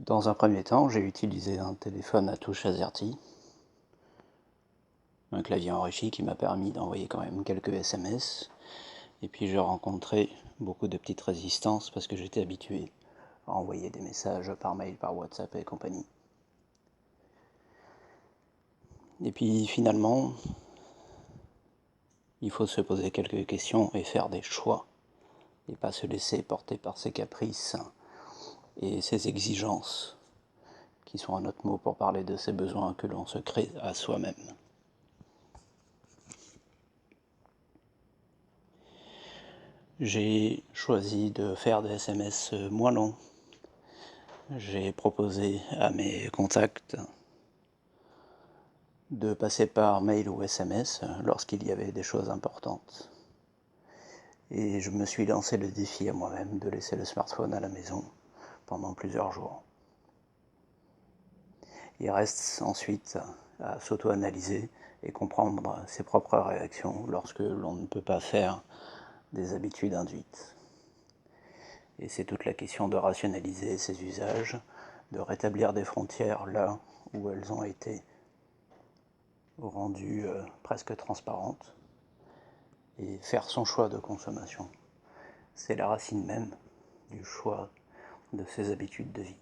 Dans un premier temps, j'ai utilisé un téléphone à touche AZERTY, un clavier enrichi qui m'a permis d'envoyer quand même quelques SMS, et puis j'ai rencontré beaucoup de petites résistances parce que j'étais habitué à envoyer des messages par mail, par WhatsApp et compagnie. Et puis finalement, il faut se poser quelques questions et faire des choix, et pas se laisser porter par ses caprices et ses exigences, qui sont un autre mot pour parler de ces besoins que l'on se crée à soi-même. J'ai choisi de faire des SMS moins longs. J'ai proposé à mes contacts de passer par mail ou SMS lorsqu'il y avait des choses importantes. Et je me suis lancé le défi à moi-même de laisser le smartphone à la maison pendant plusieurs jours. Il reste ensuite à s'auto-analyser et comprendre ses propres réactions lorsque l'on ne peut pas faire des habitudes induites. Et c'est toute la question de rationaliser ses usages, de rétablir des frontières là où elles ont été rendues presque transparentes, et faire son choix de consommation. C'est la racine même du choix de ses habitudes de vie.